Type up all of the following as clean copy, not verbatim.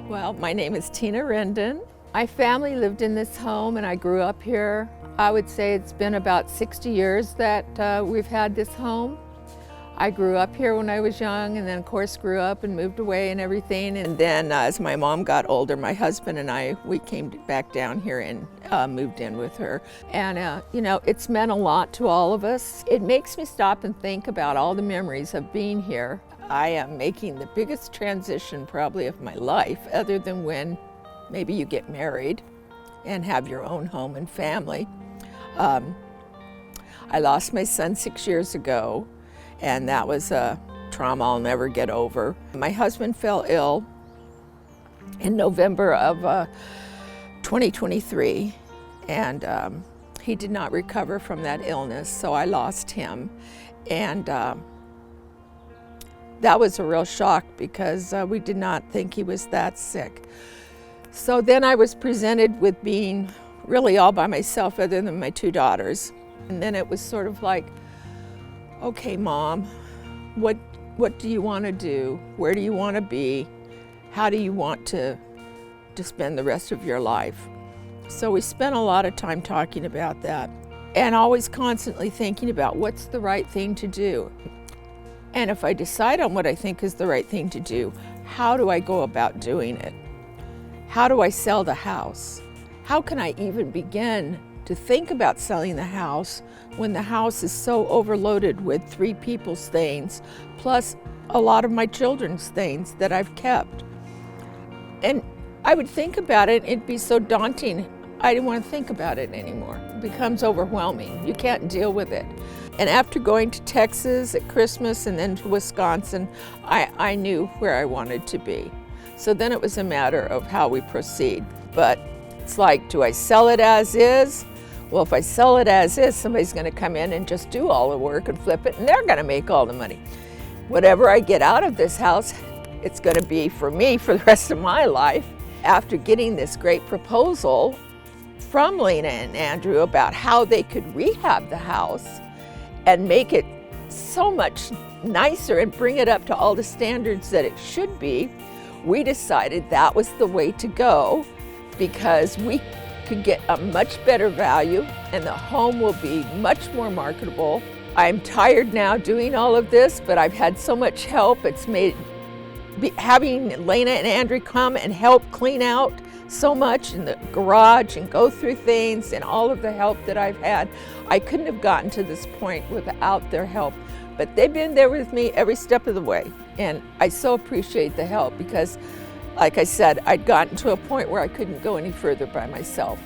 Well, my name is Tina Rendon. My family lived in this home and I grew up here. I would say it's been about 60 years that we've had this home. I grew up here when I was young and then of course grew up and moved away and everything. And then as my mom got older, my husband and I, we came back down here and moved in with her. And you know, it's meant a lot to all of us. It makes me stop and think about all the memories of being here. I am making the biggest transition probably of my life, other than when maybe you get married and have your own home and family. I lost my son 6 years ago, and that was a trauma I'll never get over. My husband fell ill in November of 2023, and he did not recover from that illness, so I lost him. And that was a real shock because we did not think he was that sick. So then I was presented with being really all by myself other than my two daughters. And then it was sort of like, okay, Mom, what do you want to do? Where do you want to be? How do you want to spend the rest of your life? So we spent a lot of time talking about that and always constantly thinking about what's the right thing to do. And if I decide on what I think is the right thing to do, how do I go about doing it? How do I sell the house? How can I even begin to think about selling the house when the house is so overloaded with 3 people's things, plus a lot of my children's things that I've kept? And I would think about it, it'd be so daunting, I didn't want to think about it anymore. It becomes overwhelming. You can't deal with it. And after going to Texas at Christmas and then to Wisconsin, I knew where I wanted to be. So then it was a matter of how we proceed. But it's like, do I sell it as is? Well, if I sell it as is, somebody's going to come in and just do all the work and flip it, and they're going to make all the money. Whatever I get out of this house, it's going to be for me for the rest of my life. After getting this great proposal from Lena and Andrew about how they could rehab the house and make it so much nicer and bring it up to all the standards that it should be, we decided that was the way to go because we could get a much better value and the home will be much more marketable. I'm tired now doing all of this, but I've had so much help. It's made having Lena and Andrew come and help clean out so much in the garage and go through things and all of the help that I've had. I couldn't have gotten to this point without their help, but they've been there with me every step of the way. And I so appreciate the help because, like I said, I'd gotten to a point where I couldn't go any further by myself.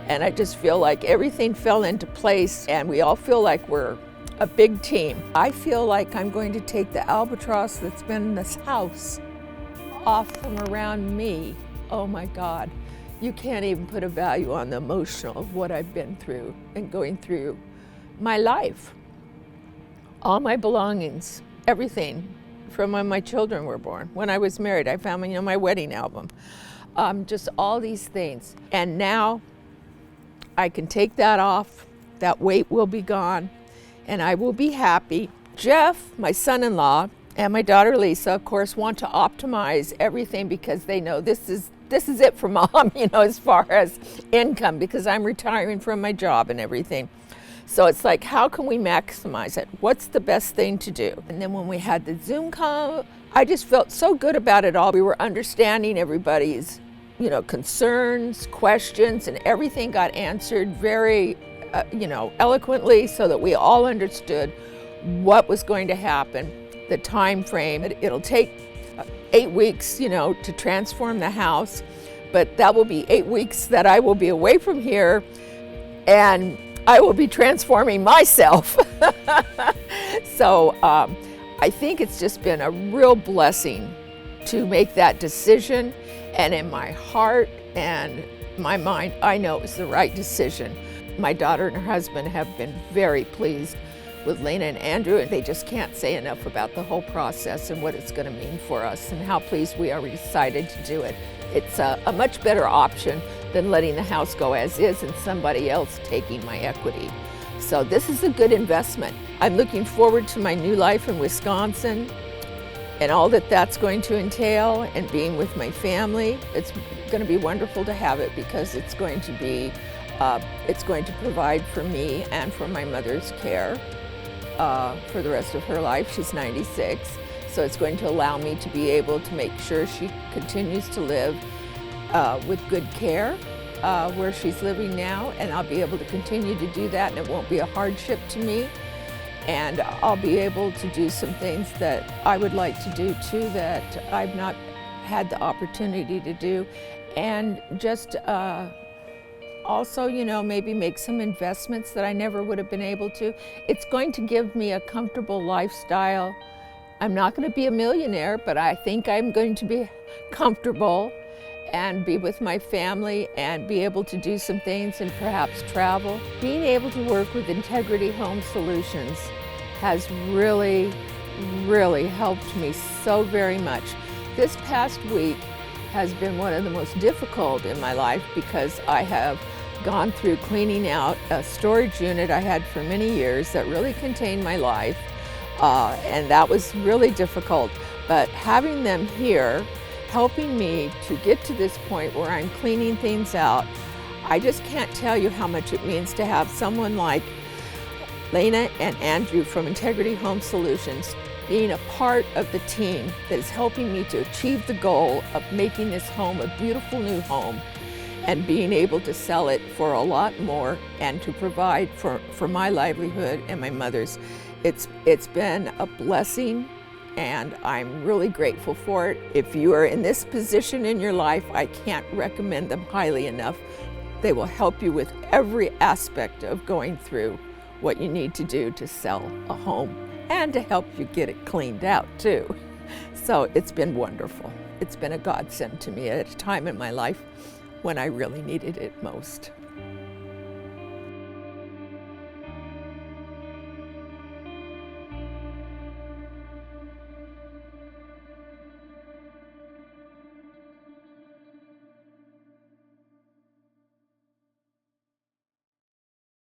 And I just feel like everything fell into place and we all feel like we're a big team. I feel like I'm going to take the albatross that's been in this house off from around me. Oh my God, you can't even put a value on the emotional of what I've been through and going through my life. All my belongings, everything from when my children were born. When I was married, I found my wedding album. Just all these things. And now I can take that off, that weight will be gone, and I will be happy. Jeff, my son-in-law, and my daughter Lisa, of course, want to optimize everything because they know this is it for Mom, as far as income, because I'm retiring from my job and everything. So it's like, how can we maximize it? What's the best thing to do? And then when we had the Zoom call, I just felt so good about it all. We were understanding everybody's, concerns, questions, and everything got answered very, eloquently so that we all understood what was going to happen, the time frame. It'll take 8 weeks, to transform the house, but that will be 8 weeks that I will be away from here and I will be transforming myself. So I think it's just been a real blessing to make that decision, and in my heart and my mind, I know it was the right decision. My daughter and her husband have been very pleased with Lena and Andrew, and they just can't say enough about the whole process and what it's going to mean for us and how pleased we are we decided to do it. It's a much better option than letting the house go as is and somebody else taking my equity. So this is a good investment. I'm looking forward to my new life in Wisconsin. and all that that's going to entail, and being with my family. It's going to be wonderful to have it because it's going to provide for me and for my mother's care for the rest of her life. She's 96, so it's going to allow me to be able to make sure she continues to live with good care where she's living now, and I'll be able to continue to do that, and it won't be a hardship to me. And I'll be able to do some things that I would like to do too that I've not had the opportunity to do. And just also, you know, maybe make some investments that I never would have been able to. It's going to give me a comfortable lifestyle. I'm not going to be a millionaire, but I think I'm going to be comfortable and be with my family and be able to do some things and perhaps travel. Being able to work with Integrity Home Solutions has really, really helped me so very much. This past week has been one of the most difficult in my life because I have gone through cleaning out a storage unit I had for many years that really contained my life, and that was really difficult. But having them here, helping me to get to this point where I'm cleaning things out, I just can't tell you how much it means to have someone like Lena and Andrew from Integrity Home Solutions being a part of the team that is helping me to achieve the goal of making this home a beautiful new home and being able to sell it for a lot more and to provide for my livelihood and my mother's. It's been a blessing, and I'm really grateful for it. If you are in this position in your life, I can't recommend them highly enough. They will help you with every aspect of going through what you need to do to sell a home and to help you get it cleaned out too. So it's been wonderful. It's been a godsend to me at a time in my life when I really needed it most.